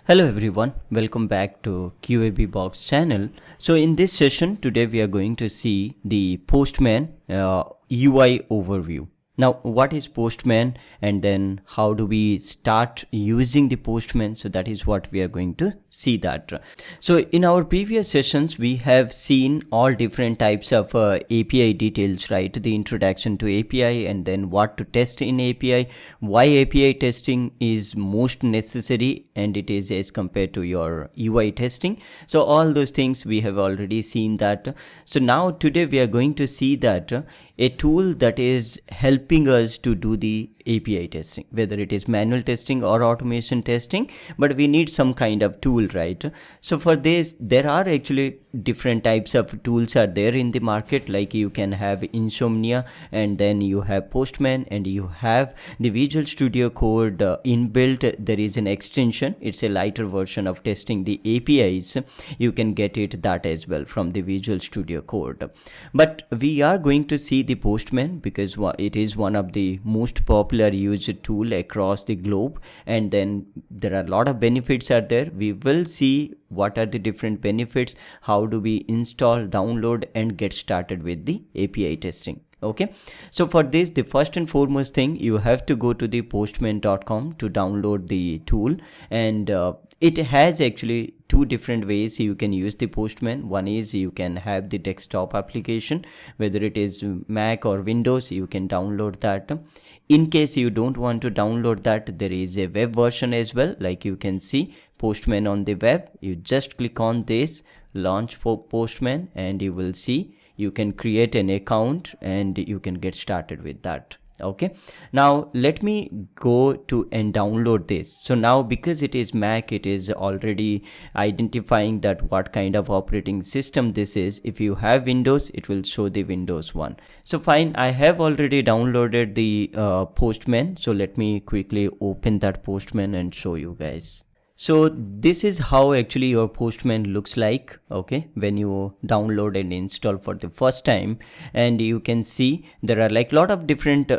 Hello everyone, welcome back to QAB Box channel. So in this session today we are going to see the Postman UI overview. Now what is Postman and then how do we start using the Postman? So that is what we are going to see that. So in our previous sessions we have seen all different types of API details, right? The introduction to API and then what to test in API, why API testing is most necessary and it is as compared to your UI testing. So all those things we have already seen that. So now today we are going to see that a tool that is helping us to do the API testing, whether it is manual testing or automation testing, but we need some kind of tool, right? So for this, there are actually different types of tools are there in the market, like you can have Insomnia and then you have Postman and you have the Visual Studio Code inbuilt. There is an extension. It's a lighter version of testing the APIs. You can get it that as well from the Visual Studio Code. But we are going to see the Postman because it is one of the most popular used tool across the globe, and then there are a lot of benefits are there. We will see what are the different benefits, how do we install, download and get started with the API testing. Okay, so for this, the first and foremost thing, you have to go to the postman.com to download the tool, and it has actually two different ways you can use the Postman. One is you can have the desktop application, whether it is Mac or Windows, you can download that. In case you don't want to download that, there is a web version as well. Like you can see Postman on the web, you just click on this, launch for Postman, and you will see you can create an account and you can get started with that. Okay, now let me go to and download this. So now because it is Mac, it is already identifying that what kind of operating system this is. If you have Windows, it will show the Windows one. So fine, I have already downloaded the Postman. So let me quickly open that Postman and show you guys. So this is how actually your Postman looks like, okay, when you download and install for the first time. And you can see there are like a lot of different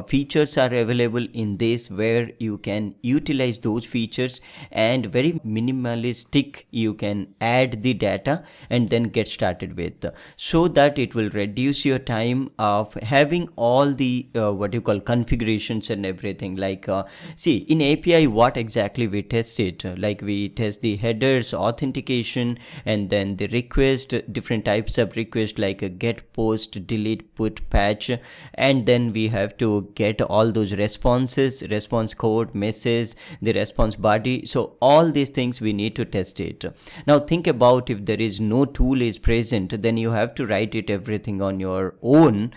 features are available in this, where you can utilize those features and very minimalistic you can add the data and then get started with, so that it will reduce your time of having all the what you call configurations and everything. Like see, in API what exactly we test it, like we test the headers, authentication, and then the request, different types of request like a get, post, delete, put, patch, and then we have to get all those responses, response code, message, the response body. So all these things we need to test it. Now think about, if there is no tool is present, then you have to write it everything on your own.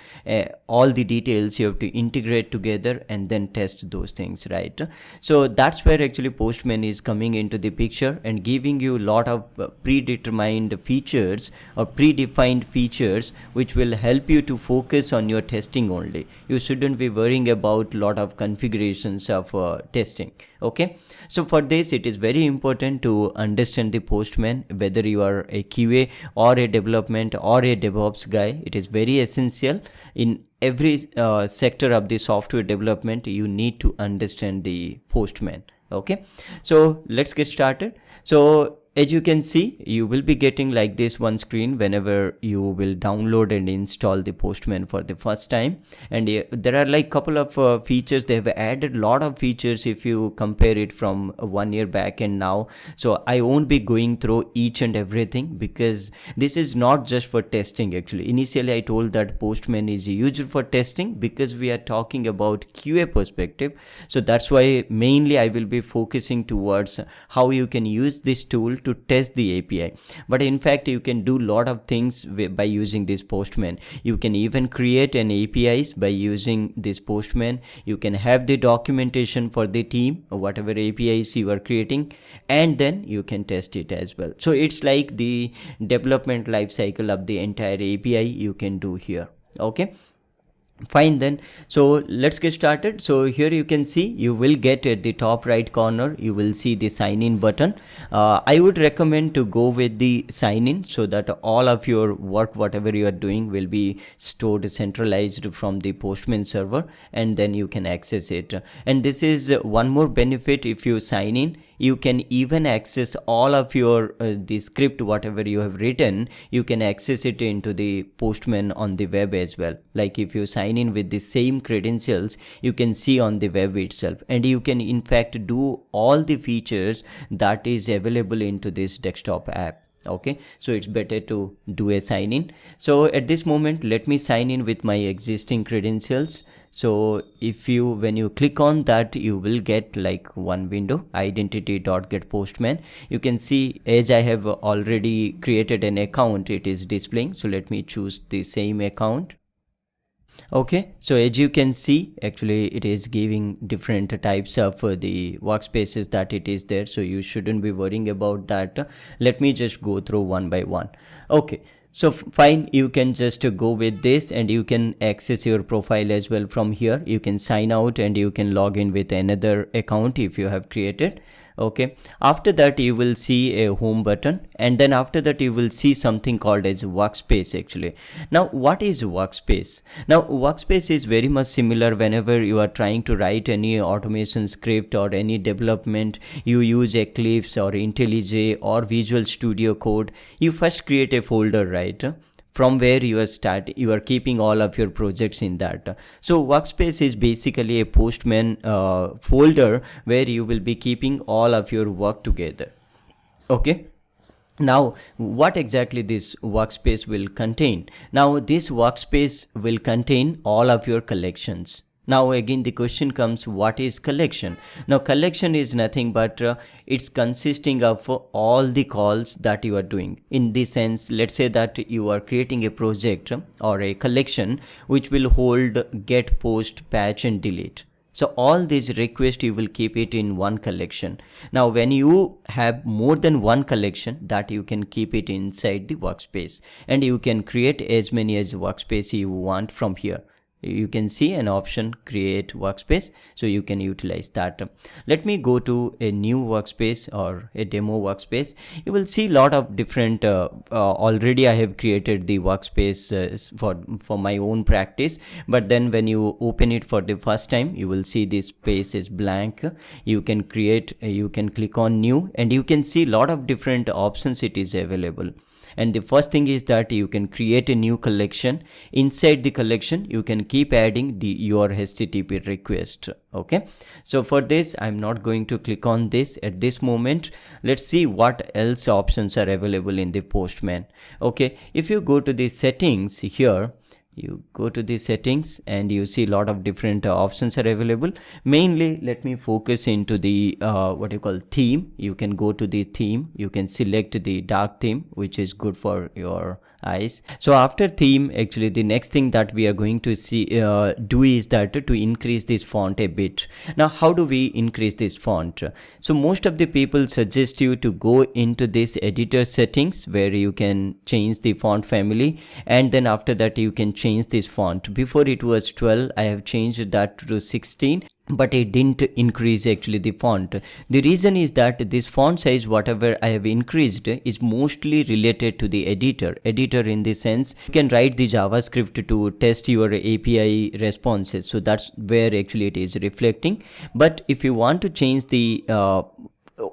All the details you have to integrate together and then test those things, right? So that's where actually Postman is coming into the picture and giving you a lot of predetermined features or predefined features which will help you to focus on your testing only. You shouldn't be worrying about a lot of configurations of testing. Okay, so for this it is very important to understand the Postman, whether you are a QA or a development or a DevOps guy. It is very essential in every sector of the software development. You need to understand the Postman. Okay, so let's get started. So as you can see, you will be getting like this one screen whenever you will download and install the Postman for the first time. And there are like couple of features. They have added a lot of features if you compare it from 1 year back and now. So I won't be going through each and everything because this is not just for testing. Actually, initially I told that Postman is used for testing because we are talking about QA perspective. So that's why mainly I will be focusing towards how you can use this tool to test the API. But in fact, you can do a lot of things by using this Postman. You can even create an APIs by using this Postman. You can have the documentation for the team, whatever APIs you are creating, and then you can test it as well. So it's like the development life cycle of the entire API you can do here. Okay, fine then. So let's get started. So here you can see, you will get at the top right corner, you will see the sign in button. I would recommend to go with the sign in so that all of your work, whatever you are doing, will be stored centralized from the Postman server, and then you can access it. And this is one more benefit. If you sign in, you can even access all of your the script whatever you have written. You can access it into the Postman on the web as well. Like if you sign in with the same credentials, you can see on the web itself, and you can in fact do all the features that is available into this desktop app. Okay, so it's better to do a sign in. So at this moment, let me sign in with my existing credentials. So if you, when you click on that, you will get like one window, identity.getPostman. You can see as I have already created an account, it is displaying. So let me choose the same account. Okay, so as you can see, actually it is giving different types of the workspaces that it is there, so you shouldn't be worrying about that. Let me just go through one by one. Okay, so fine, you can just go with this, and you can access your profile as well from here. You can sign out and you can log in with another account if you have created. Okay, after that you will see a home button, and then after that you will see something called as workspace. Actually, now what is workspace? Now workspace is very much similar. Whenever you are trying to write any automation script or any development, you use Eclipse or IntelliJ or Visual Studio Code. You first create a folder, right, from where you are keeping all of your projects in that. So workspace is basically a Postman folder where you will be keeping all of your work together. Okay, now what exactly this workspace will contain? Now this workspace will contain all of your collections. Now again the question comes, what is collection? Now collection is nothing but it's consisting of all the calls that you are doing. In this sense, let's say that you are creating a project or a collection which will hold get, post, patch and delete. So all these requests you will keep it in one collection. Now when you have more than one collection, that you can keep it inside the workspace, and you can create as many as workspace you want from here. You can see an option create workspace, so you can utilize that. Let me go to a new workspace or a demo workspace. You will see a lot of different already I have created the workspace for my own practice, but then when you open it for the first time, you will see this space is blank. You can create, you can click on new, and you can see a lot of different options it is available. And the first thing is that you can create a new collection. Inside the collection, you can keep adding your HTTP request. Okay, so for this I'm not going to click on this at this moment. Let's see what else options are available in the Postman. Okay, if you go to the settings here, you go to the settings and you see a lot of different options are available. Mainly let me focus into the what you call theme. You can go to the theme, you can select the dark theme, which is good for your eyes. So after theme, actually the next thing that we are going to see do is that to increase this font a bit. Now how do we increase this font? So most of the people suggest you to go into this editor settings where you can change the font family, and then after that you can change this font. Before it was 12, I have changed that to 16, but it didn't increase actually the font. The reason is that this font size whatever I have increased is mostly related to the editor in the sense you can write the JavaScript to test your API responses, so that's where actually it is reflecting. But if you want to change the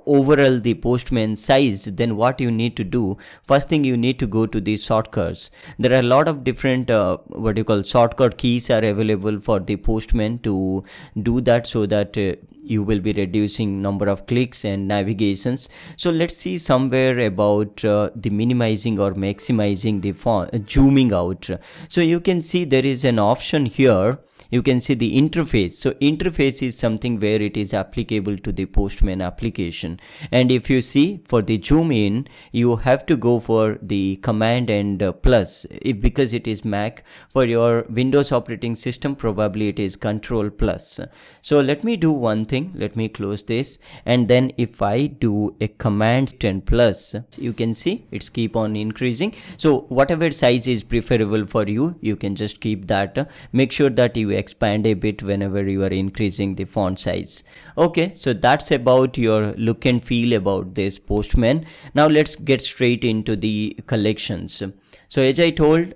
overall the Postman size, then what you need to do, first thing you need to go to the shortcuts. There are a lot of different what you call shortcut keys are available for the Postman to do that, so that you will be reducing number of clicks and navigations. So let's see somewhere about the minimizing or maximizing the font, zooming out. So you can see there is an option here. You can see the interface. So interface is something where it is applicable to the Postman application. And if you see for the zoom in, you have to go for the command and plus. Because it is Mac, for your Windows operating system probably it is control plus. So let me do one thing. Let me close this, and then if I do a command and plus, you can see it's keep on increasing. So whatever size is preferable for you, you can just keep that. Make sure that you expand a bit whenever you are increasing the font size. Okay, so that's about your look and feel about this Postman. Now let's get straight into the collections. So as I told,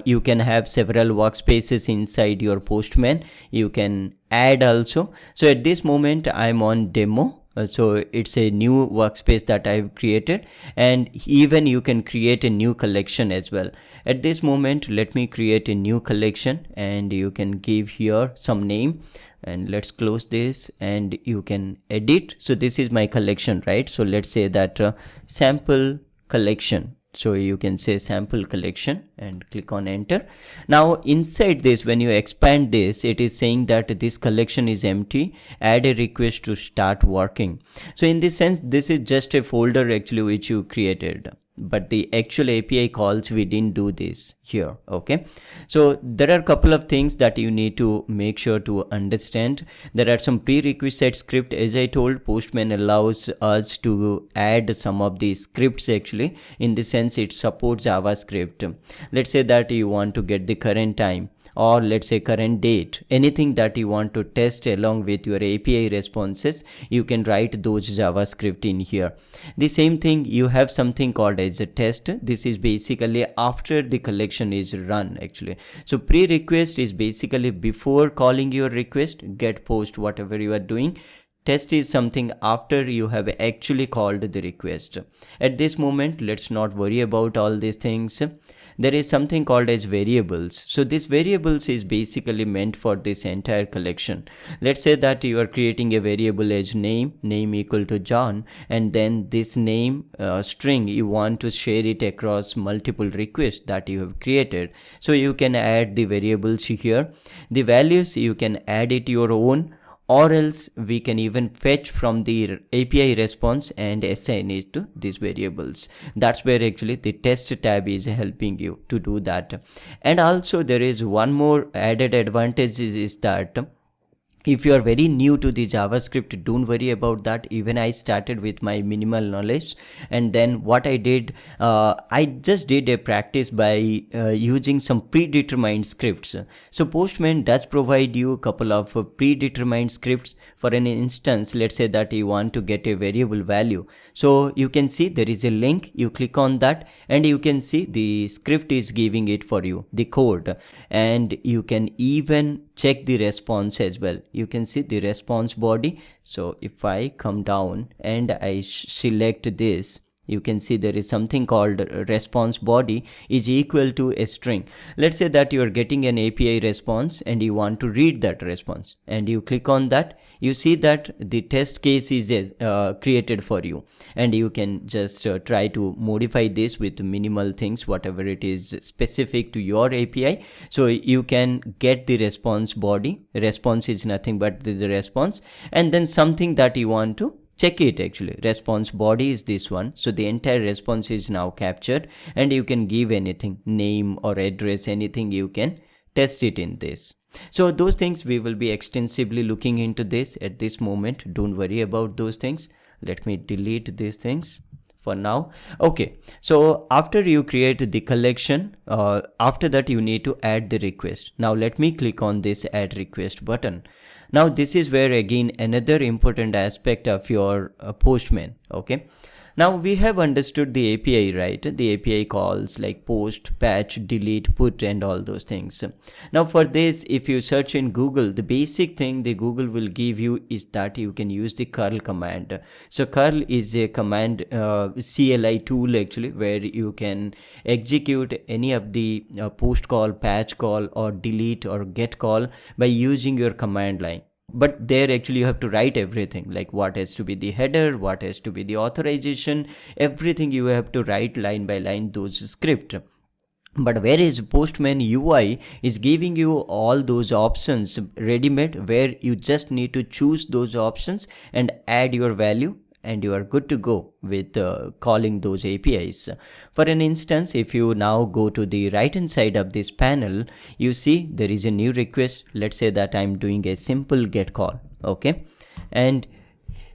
you can have several workspaces inside your Postman. You can add also. So at this moment I'm on demo. So it's a new workspace that I've created, and even you can create a new collection as well. At this moment, let me create a new collection, and you can give here some name, and let's close this, and you can edit. So this is my collection, right? So let's say that sample collection. So you can say sample collection and click on enter. Now inside this, when you expand this, it is saying that this collection is empty, add a request to start working. So in this sense, this is just a folder actually which you created, but the actual API calls, we didn't do this here. Okay, so there are a couple of things that you need to make sure to understand. There are some prerequisite script. As I told, Postman allows us to add some of these scripts actually. In the sense, it supports JavaScript. Let's say that you want to get the current time, or let's say current date, anything that you want to test along with your API responses, you can write those JavaScript in here. The same thing, you have something called as a test. This is basically after the collection is run actually. So pre-request is basically before calling your request, get, post, whatever you are doing. Test is something after you have actually called the request. At this moment, let's not worry about all these things. There is something called as variables. So this variables is basically meant for this entire collection. Let's say that you are creating a variable as name equal to John, and then this name string, you want to share it across multiple requests that you have created. So you can add the variables here. The values, you can add it your own, or else we can even fetch from the API response and assign it to these variables. That's where actually the test tab is helping you to do that. And also there is one more added advantage is that if you are very new to the JavaScript, don't worry about that. Even I started with my minimal knowledge, and then what I did, I just did a practice by using some predetermined scripts. So Postman does provide you a couple of predetermined scripts. For an instance, let's say that you want to get a variable value. So you can see there is a link, you click on that, and you can see the script is giving it for you, the code, and you can even check the response as well. You can see the response body. So if I come down and I select this, you can see there is something called response body is equal to a string. Let's say that you are getting an API response and you want to read that response, and you click on that. You see that the test case is created for you, and you can just try to modify this with minimal things, whatever it is specific to your API. So you can get the response body. Response is nothing but the response, and then something that you want to check it actually. Response body is this one. So the entire response is now captured, and you can give anything, name or address, anything you can test it in this. So those things we will be extensively looking into this at this moment. Don't worry about those things. Let me delete these things for now. Okay, so after you create the collection, after that you need to add the request. Now let me click on this add request button. Now this is where again another important aspect of your Postman. Okay, now we have understood the API, right? The API calls like post, patch, delete, put, and all those things. Now for this, if you search in Google, the basic thing the Google will give you is that you can use the curl command. So curl is a command CLI tool actually, where you can execute any of the post call, patch call, or delete or get call by using your command line. But there actually you have to write everything, like what has to be the header, what has to be the authorization, everything you have to write line by line those script. But whereas Postman UI is giving you all those options ready-made, where you just need to choose those options and add your value, and you are good to go with calling those APIs. For an instance, if you now go to the right hand side of this panel, you see there is a new request. Let's say that I'm doing a simple get call. Okay, and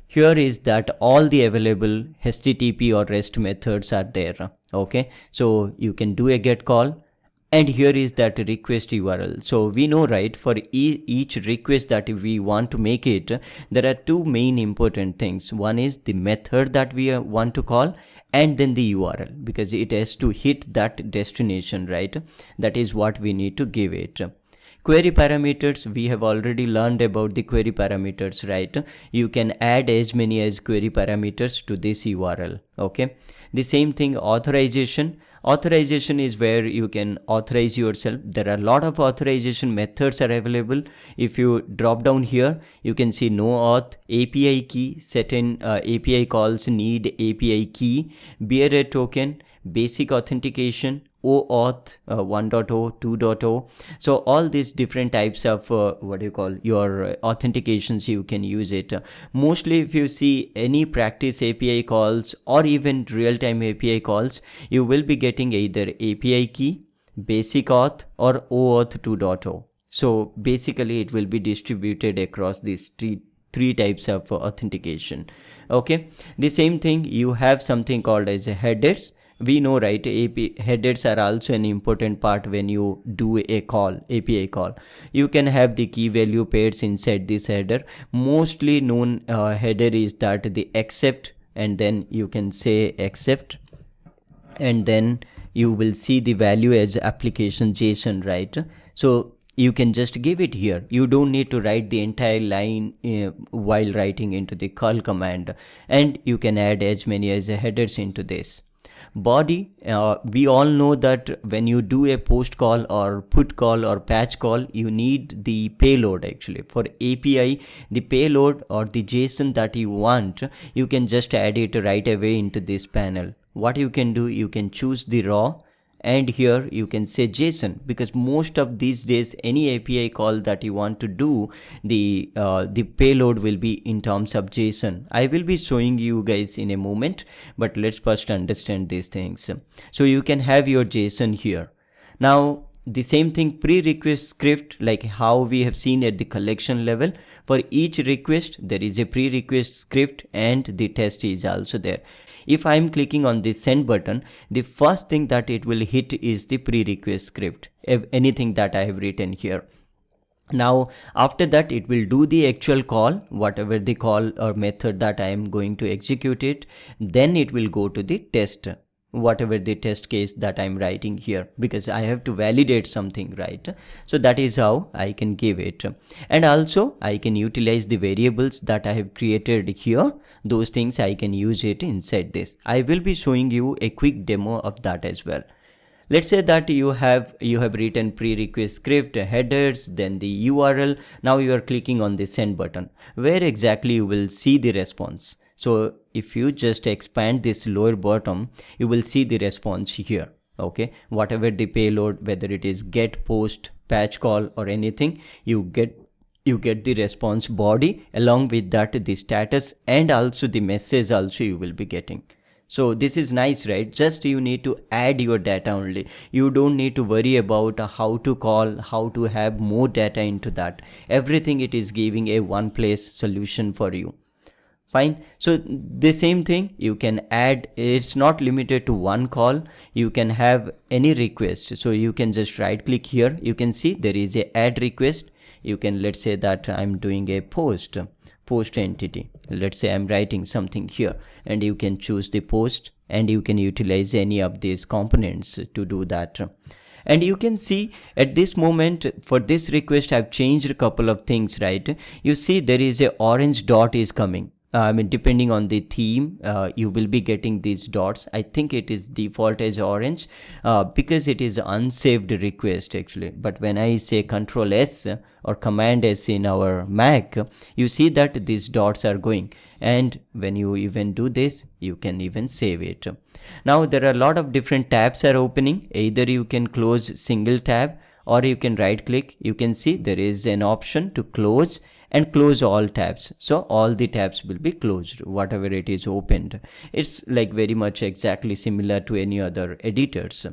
here is that all the available HTTP or REST methods are there. Okay, so you can do a get call, and here is that request URL. So we know, right, for each request that we want to make it, there are two main important things. One is the method that we want to call, and then the URL, because it has to hit that destination, right? That is what we need to give it. Query parameters, we have already learned about the query parameters, right? You can add as many as query parameters to this URL. Okay, the same thing, authorization is where you can authorize yourself. There are a lot of authorization methods are available. If you drop down here, you can see no auth, API key, certain API calls need API key, bearer token, basic authentication, OAuth 1.0, 2.0. So all these different types of what do you call your authentications, you can use it. Mostly if you see any practice API calls or even real-time API calls, you will be getting either API key, basic auth or OAuth 2.0. So basically it will be distributed across these three types of authentication. Okay, the same thing, you have something called as headers. We know, right, headers are also an important part when you do a call, API call. You can have the key value pairs inside this header. Mostly known header is that the accept, and then you can say accept, and then you will see the value as application JSON, right? So you can just give it here. You don't need to write the entire line while writing into the call command, and you can add as many as headers into this. Body, we all know that when you do a post call or put call or patch call, you need the payload. Actually, for API, the payload or the JSON that you want, you can just add it right away into this panel. What you can do, you can choose the raw, and here you can say JSON, because most of these days any API call that you want to do, the payload will be in terms of JSON. I will be showing you guys in a moment, but let's first understand these things. So you can have your JSON here. Now the same thing, pre-request script, like how we have seen at the collection level. For each request there is a pre-request script, and the test is also there. If I'm clicking on the send button, the first thing that it will hit is the pre-request script, anything that I have written here. Now after that it will do the actual call, whatever the call or method that I am going to execute it. Then it will go to the test, whatever the test case that I'm writing here, because I have to validate something, right? So that is how I can give it. And also I can utilize the variables that I have created here. Those things I can use it inside this. I will be showing you a quick demo of that as well. Let's say that you have written pre-request script, headers, then the URL. Now you are clicking on the send button, where exactly you will see the response. So if you just expand this lower bottom, you will see the response here. Okay, whatever the payload, whether it is get, post, patch call or anything, you get the response body, along with that the status, and also the message also you will be getting. So this is nice, right? Just you need to add your data only. You don't need to worry about how to call, how to have more data into that. Everything it is giving a one place solution for you. Fine. So the same thing you can add, it's not limited to one call. You can have any request. So you can just right click here. You can see there is a add request. You can, let's say that I'm doing a post entity. Let's say I'm writing something here, and you can choose the post, and you can utilize any of these components to do that. And you can see at this moment for this request I've changed a couple of things, right? You see there is a orange dot is coming. I mean, depending on the theme, you will be getting these dots. I think it is default as orange because it is unsaved request actually. But when I say Control S or Command S in our Mac, you see that these dots are going. And when you even do this, you can even save it. Now there are a lot of different tabs are opening. Either you can close single tab, or you can right click. You can see there is an option to close and close all tabs. So all the tabs will be closed, whatever it is opened. It's like very much exactly similar to any other editors.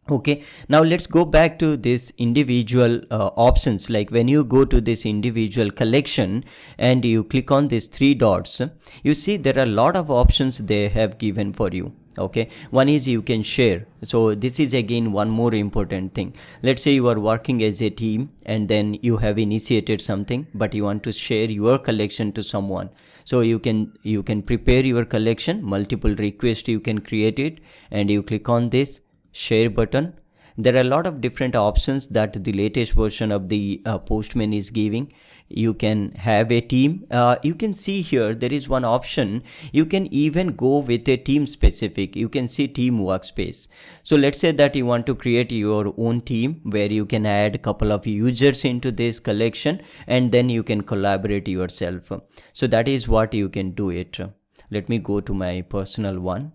Okay, now let's go back to this individual options. Like when you go to this individual collection and you click on these three dots, you see there are a lot of options they have given for you. Okay, one is you can share. So this is again one more important thing. Let's say you are working as a team and then you have initiated something, but you want to share your collection to someone. So you can prepare your collection, multiple requests you can create it, and you click on this share button. There are a lot of different options that the latest version of the Postman is giving. You can have a team. You can see here there is one option. You can even go with a team specific. You can see team workspace. So let's say that you want to create your own team where you can add a couple of users into this collection, and then you can collaborate yourself. So that is what you can do it. Let me go to my personal one,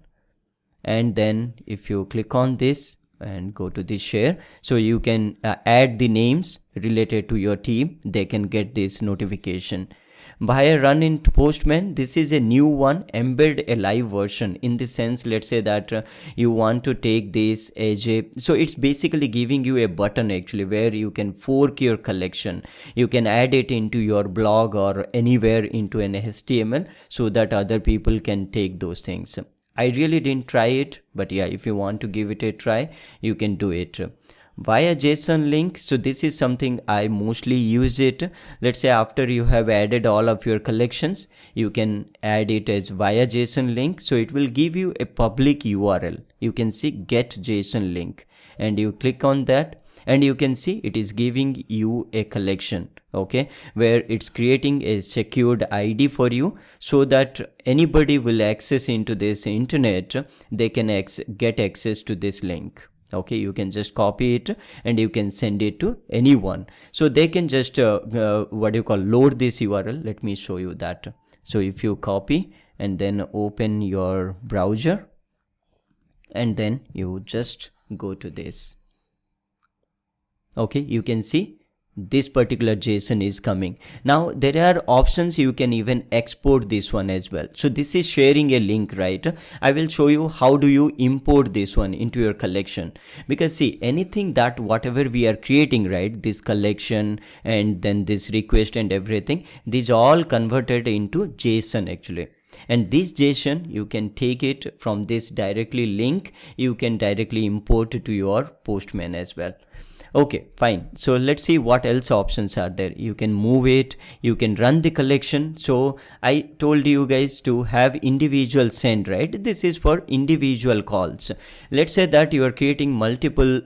and then if you click on this and go to the share, so you can add the names related to your team. They can get this notification via run in Postman. This is a new one, embed a live version, in the sense, let's say that you want to take this as a, so it's basically giving you a button actually where you can fork your collection. You can add it into your blog or anywhere into an HTML so that other people can take those things. I really didn't try it, but yeah, if you want to give it a try, you can do it via JSON link. So this is something I mostly use it. Let's say after you have added all of your collections, you can add it as via JSON link. So it will give you a public URL. You can see get JSON link, and you click on that, and you can see it is giving you a collection, okay, where it's creating a secured ID for you so that anybody will access into this internet, they can get access to this link. Okay, you can just copy it and you can send it to anyone, so they can just load this URL. Let me show you that. So if you copy and then open your browser, and then you just go to this, okay, you can see this particular JSON is coming. Now there are options. You can even export this one as well. So this is sharing a link, right? I will show you how do you import this one into your collection, because see, anything that whatever we are creating, right, this collection and then this request and everything, these all converted into JSON actually. And this JSON, you can take it from this directly link. You can directly import it to your Postman as well. Okay, fine. So let's see what else options are there. You can move it, you can run the collection. So I told you guys to have individual send, right? This is for individual calls. Let's say that you are creating multiple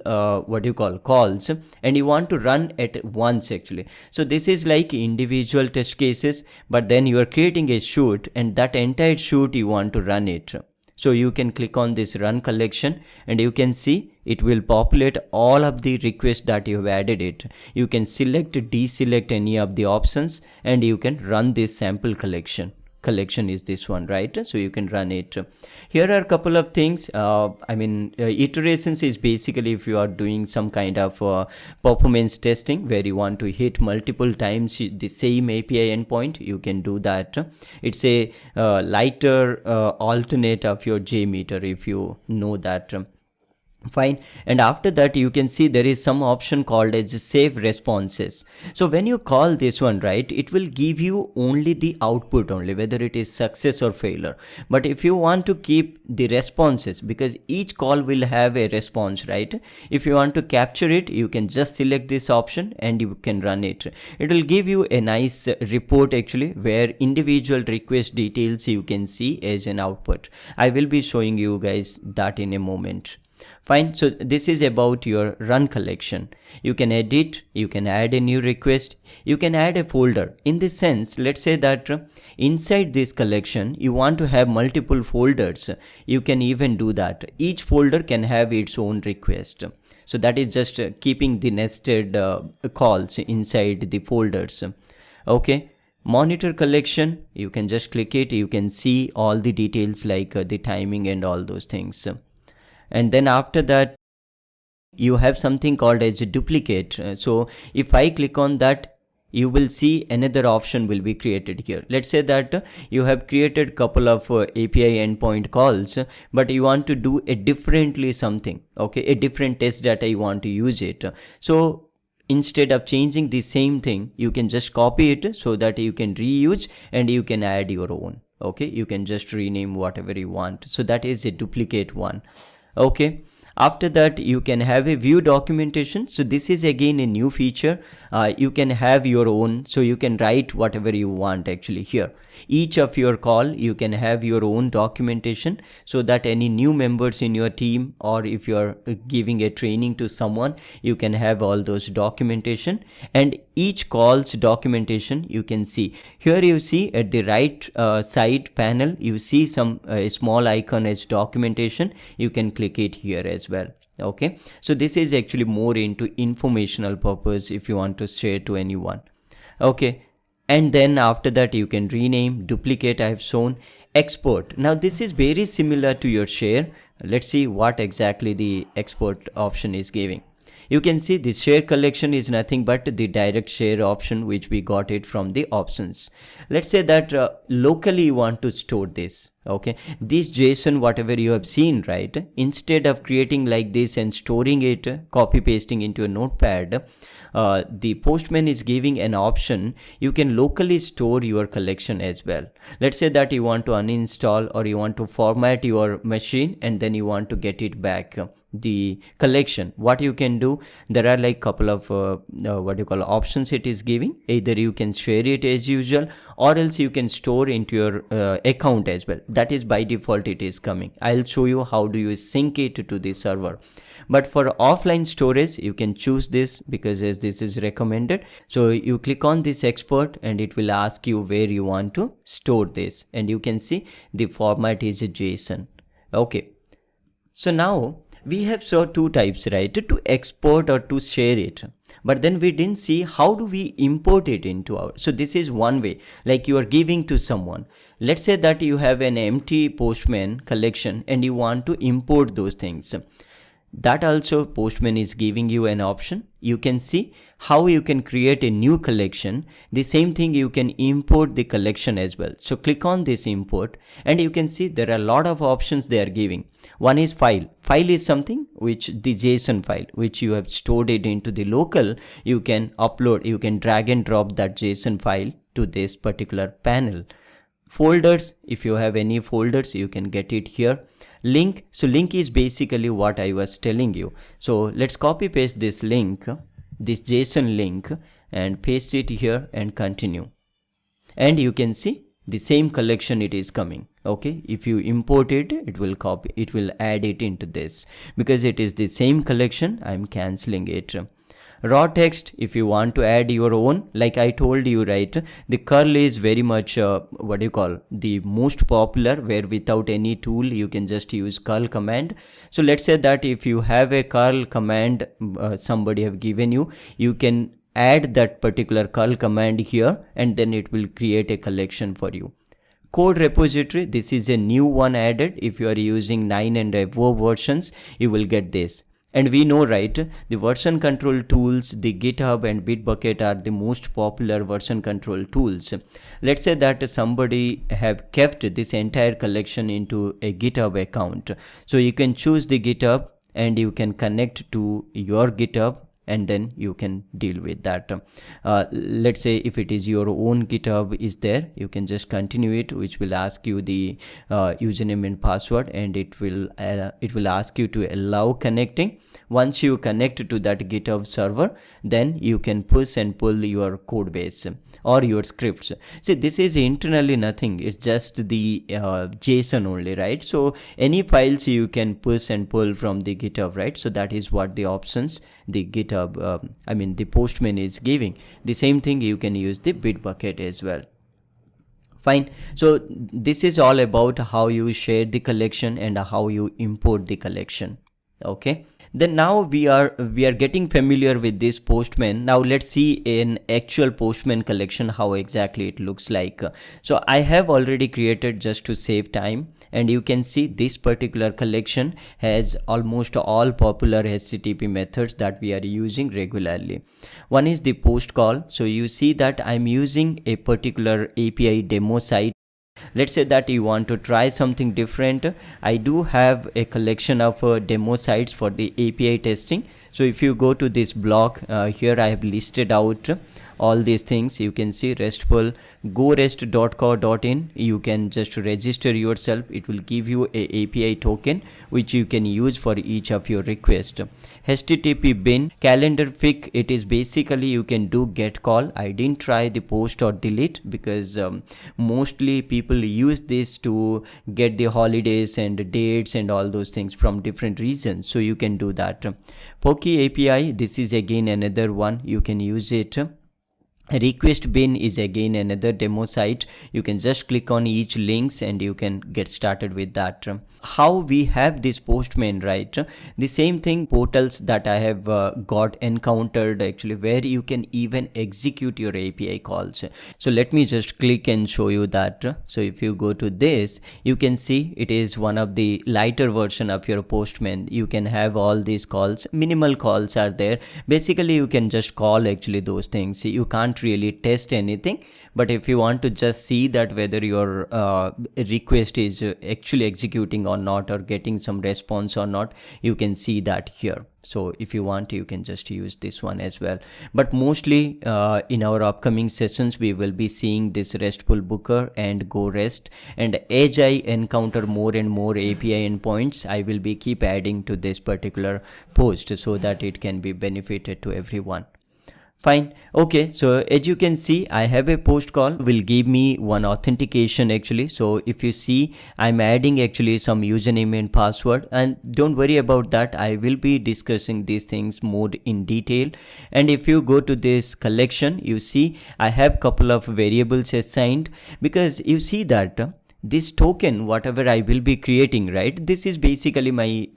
calls, and you want to run at once actually. So this is like individual test cases, but then you are creating a shoot, and that entire shoot you want to run it. So you can click on this run collection, and you can see it will populate all of the requests that you have added it. You can select, deselect any of the options, and you can run this sample collection. Collection is this one, right? So you can run it. Here are a couple of things. Iterations is basically if you are doing some kind of performance testing where you want to hit multiple times the same API endpoint, you can do that. It's a lighter alternate of your JMeter, if you know that. Fine. And after that, you can see there is some option called as save responses. So when you call this one, right, it will give you only the output only, whether it is success or failure. But if you want to keep the responses, because each call will have a response, right? If you want to capture it, you can just select this option and you can run it. It will give you a nice report actually, where individual request details you can see as an output. I will be showing you guys that in a moment. Fine. So this is about your run collection. You can edit, you can add a new request, you can add a folder. In this sense, let's say that inside this collection, you want to have multiple folders. You can even do that. Each folder can have its own request. So that is just keeping the nested calls inside the folders. Okay. Monitor collection, you can just click it. You can see all the details like the timing and all those things. And then after that, you have something called as a duplicate. So if I click on that, you will see another option will be created here. Let's say that you have created couple of API endpoint calls, but you want to do a differently something, okay, a different test data you want to use it. So instead of changing the same thing, you can just copy it so that you can reuse and you can add your own. Okay, you can just rename whatever you want. So that is a duplicate one. Okay. After that, you can have a view documentation. So this is again a new feature. You can have your own, so you can write whatever you want actually here. Each of your call, you can have your own documentation, so that any new members in your team, or if you're giving a training to someone, you can have all those documentation. And each call's documentation, you can see here. You see at the right side panel, you see some small icon as documentation. You can click it here as well. Okay, so this is actually more into informational purpose if you want to share to anyone. Okay, and then after that, you can rename, duplicate, I have shown, export. Now this is very similar to your share. Let's see what exactly the export option is giving. You can see this share collection is nothing but the direct share option, which we got it from the options. Let's say that locally you want to store this. Okay, this JSON, whatever you have seen, right, instead of creating like this and storing it, copy pasting into a notepad, the Postman is giving an option. You can locally store your collection as well. Let's say that you want to uninstall, or you want to format your machine, and then you want to get it back, the collection. What you can do, there are like couple of what you call options it is giving. Either you can share it as usual, or else you can store into your account as well. That is by default it is coming. I'll show you how do you sync it to the server. But for offline storage, you can choose this, because as this is recommended. So you click on this export, and it will ask you where you want to store this, and you can see the format is a JSON. Okay, so now we have saw two types, right, to export or to share it. But then we didn't see how do we import it into our. So this is one way, like you are giving to someone. Let's say that you have an empty Postman collection and you want to import those things. That also Postman is giving you an option. You can see how you can create a new collection. The same thing, you can import the collection as well. So click on this import, and you can see there are a lot of options they are giving. One is file. File is something which the JSON file, which you have stored it into the local. You can upload, you can drag and drop that JSON file to this particular panel. Folders, if you have any folders, you can get it here. Link, so link is basically what I was telling you. So let's copy paste this link, this JSON link, and paste it here and continue. And you can see the same collection it is coming. Okay, if you import it, it will copy, it will add it into this, because it is the same collection. I'm canceling it. Raw text, if you want to add your own, like I told you, right, the curl is very much what do you call, the most popular, where without any tool you can just use curl command. So let's say that if you have a curl command somebody have given you, you can add that particular curl command here, and then it will create a collection for you. Code repository, this is a new one added. If you are using 9 and above versions, you will get this. And we know, right, the version control tools, the GitHub and Bitbucket are the most popular version control tools. Let's say that somebody have kept this entire collection into a GitHub account. So you can choose the GitHub, and you can connect to your GitHub, and then you can deal with that. Let's say if it is your own GitHub is there, you can just continue it, which will ask you the username and password, and it will ask you to allow connecting. Once you connect to that GitHub server, then you can push and pull your code base or your scripts. See, this is internally nothing, it's just the JSON only, right? So any files you can push and pull from the GitHub, right? So that is what the options the GitHub, I mean the Postman is giving. The same thing you can use the Bitbucket as well. Fine. So this is all about how you share the collection and how you import the collection. Okay. Then now we are getting familiar with this Postman. Now let's see an actual Postman collection, how exactly it looks like. So I have already created just to save time, and you can see this particular collection has almost all popular HTTP methods that we are using regularly. One is the post call. So you see that I'm using a particular API demo site. Let's say that you want to try something different. I do have a collection of demo sites for the API testing. So if you go to this blog, here I have listed out all these things. You can see RESTful gorest.co.in. You can just register yourself. It will give you a API token which you can use for each of your requests. HTTP bin calendar fic, it is basically you can do get call. I didn't try the post or delete because mostly people use this to get the holidays and dates and all those things from different regions, so you can do that. Pokey API, this is again another one, you can use it. Request bin is again another demo site. You can just click on each links and you can get started with that. How we have this Postman, right? The same thing portals that I have got encountered actually, where you can even execute your API calls. So let me just click and show you that. So if you go to this, you can see it is one of the lighter version of your Postman. You can have all these calls, minimal calls are there. Basically you can just call actually those things. You can't really test anything, but if you want to just see that whether your request is actually executing or not, or getting some response or not, you can see that here. So if you want, you can just use this one as well. But mostly in our upcoming sessions we will be seeing this RESTful booker and go rest, and as I encounter more and more API endpoints, I will be keep adding to this particular post so that it can be benefited to everyone. Fine. Okay, so as you can see, I have a post call will give me one authentication actually. So if you see, I'm adding actually some username and password, and don't worry about that, I will be discussing these things more in detail. And if you go to this collection, you see I have couple of variables assigned, because you see that this token whatever I will be creating, right, this is basically my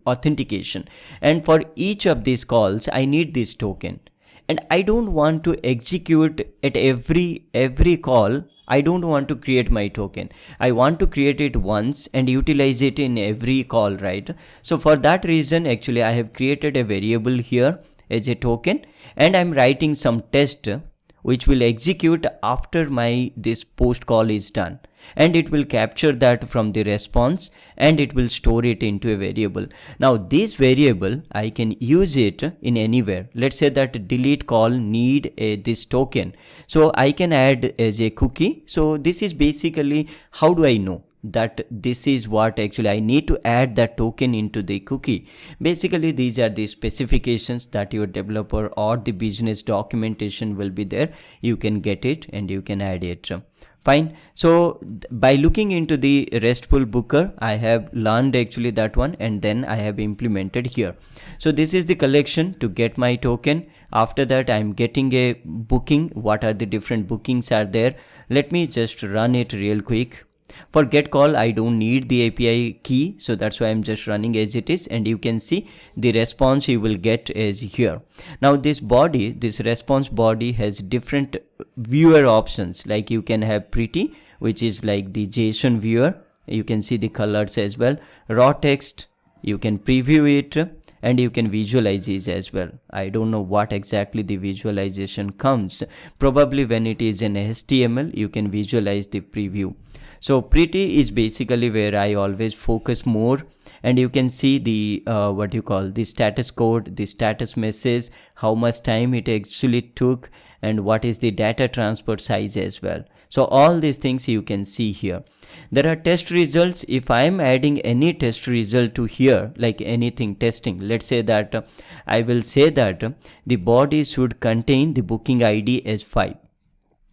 authentication, and for each of these calls I need this token. And I don't want to execute at every call. I don't want to create my token. I want to create it once and utilize it in every call, right? So for that reason, actually, I have created a variable here as a token, and I'm writing some test which will execute after my this post call is done, and it will capture that from the response and it will store it into a variable. Now this variable I can use it in anywhere. Let's say that delete call need this token, so I can add as a cookie. So this is basically how do I know that this is what actually I need to add that token into the cookie. Basically these are the specifications that your developer or the business documentation will be there. You can get it and you can add it. Fine. So by looking into the RESTful booker, I have learned actually that one, and then I have implemented here. So this is the collection to get my token. After that I'm getting a booking. What are the different bookings are there? Let me just run it real quick. For get call I don't need the API key, so that's why I'm just running as it is, and you can see the response you will get is here. Now this body, this response body has different viewer options, like you can have pretty, which is like the JSON viewer. You can see the colors as well. Raw text, you can preview it, and you can visualize it as well. I don't know what exactly the visualization comes. Probably when it is in HTML, you can visualize the preview. So pretty is basically where I always focus more, and you can see the what you call the status code, the status message, how much time it actually took, and what is the data transfer size as well. So all these things you can see here. There are test results. If I am adding any test result to here, like anything testing, let's say that I will say that the body should contain the booking ID as 5.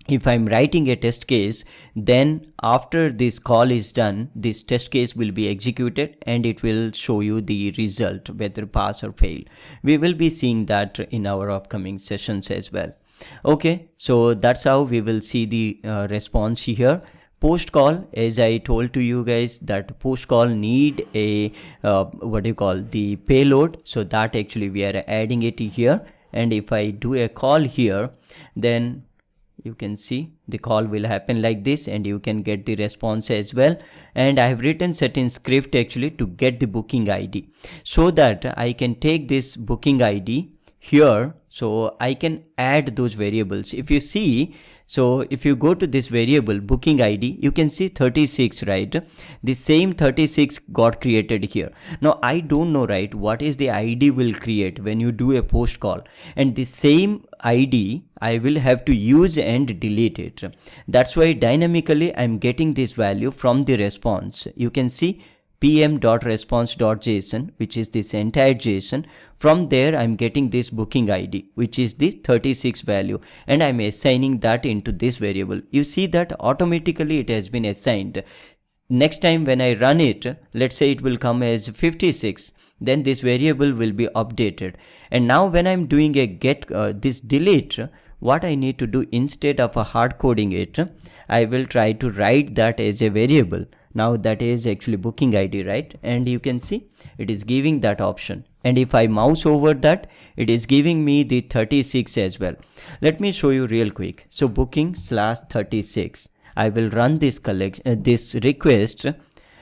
If I'm writing a test case, then after this call is done, this test case will be executed and it will show you the result, whether pass or fail. We will be seeing that in our upcoming sessions as well. Okay, so that's how we will see the response here. Post call, as I told to you guys, that post call need a the payload, so that actually we are adding it here. And if I do a call here, then you can see the call will happen like this, and you can get the response as well. And I have written certain script actually to get the booking ID, so that I can take this booking ID here, so I can add those variables. If you see, so if you go to this variable booking ID, you can see 36, right? The same 36 got created here. Now I don't know, right, what is the ID will create when you do a post call, and the same ID, I will have to use and delete it. That's why dynamically I'm getting this value from the response. You can see pm.response.json, which is this entire JSON. From there I'm getting this booking ID, which is the 36 value, and I'm assigning that into this variable. You see that automatically it has been assigned. Next time when I run it, let's say it will come as 56, then this variable will be updated. And now when I'm doing a get this delete, what I need to do, instead of hard coding it, I will try to write that as a variable. Now that is actually booking ID, right? And you can see it is giving that option. And if I mouse over that, it is giving me the 36 as well. Let me show you real quick. So booking/36. I will run this this request,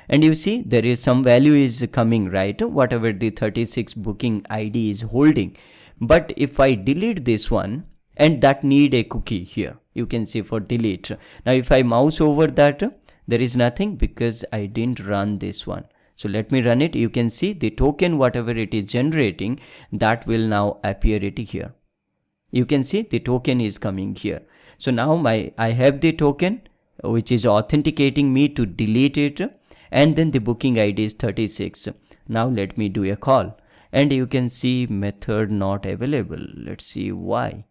and you see there is some value is coming, right? Whatever the 36 booking ID is holding. But if I delete this one, and that need a cookie here, you can see for delete. Now if I mouse over that, there is nothing because I didn't run this one. So let me run it. You can see the token, whatever it is generating, that will now appear it here. You can see the token is coming here. So now I have the token, which is authenticating me to delete it, and then the booking ID is 36. Now let me do a call, and you can see method not available. Let's see why.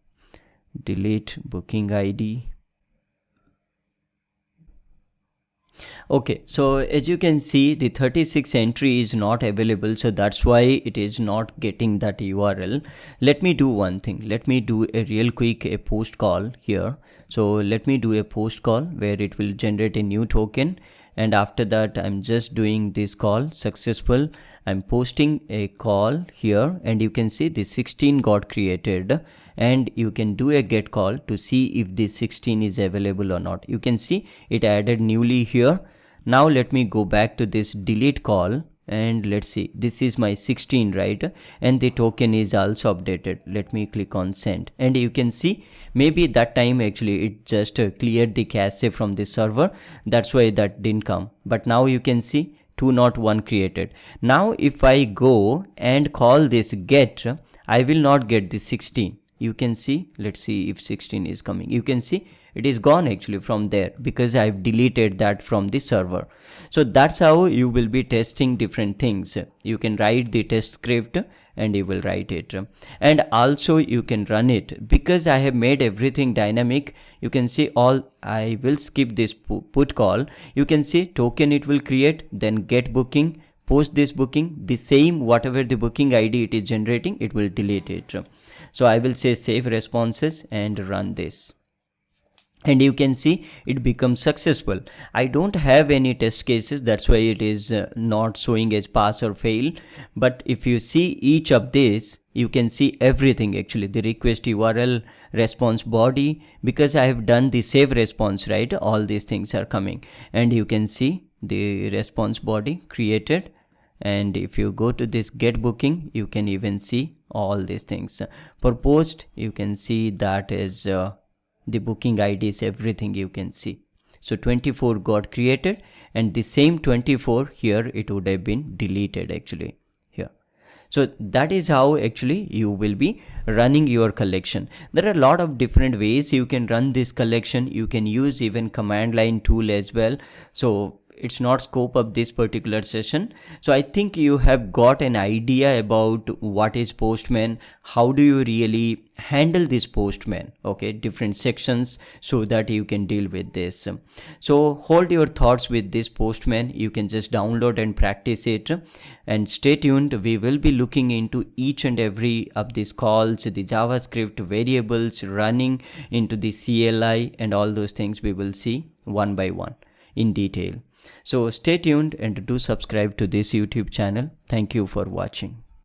Delete booking ID. Okay, so as you can see, the 36 entry is not available, so that's why it is not getting that URL. Let me do one thing. Let me do a real quick post call here. So let me do a post call where it will generate a new token, and after that I'm just doing this call successful. I'm posting a call here, and you can see the 16 got created, and you can do a get call to see if this 16 is available or not. You can see it added newly here. Now let me go back to this delete call, and let's see, this is my 16, right? And the token is also updated. Let me click on send, and you can see maybe that time actually it just cleared the cache from the server. That's why that didn't come. But now you can see 201 created. Now if I go and call this get, I will not get the 16. You can see, let's see if 16 is coming. You can see it is gone actually from there because I've deleted that from the server. So that's how you will be testing different things. You can write the test script and you will write it, and also you can run it. Because I have made everything dynamic, you can see all. I will skip this put call. You can see token it will create, then get booking, post this booking, the same whatever the booking ID it is generating, it will delete it. So I will say save responses and run this, and you can see it becomes successful. I don't have any test cases, that's why it is not showing as pass or fail. But if you see each of this, you can see everything actually, the request URL, response body, because I have done the save response, right? All these things are coming, and you can see the response body created. And if you go to this get booking, you can even see all these things. For post, you can see that is the booking IDs, everything you can see. So 24 got created, and the same 24 here, it would have been deleted actually here. So that is how actually you will be running your collection. There are a lot of different ways you can run this collection. You can use even command line tool as well. So it's not scope of this particular session. So I think you have got an idea about what is Postman, how do you really handle this Postman, okay, different sections, so that you can deal with this. So hold your thoughts with this Postman. You can just download and practice it, and stay tuned. We will be looking into each and every of these calls, the JavaScript variables running into the CLI, and all those things we will see one by one in detail. So stay tuned and do subscribe to this YouTube channel. Thank you for watching.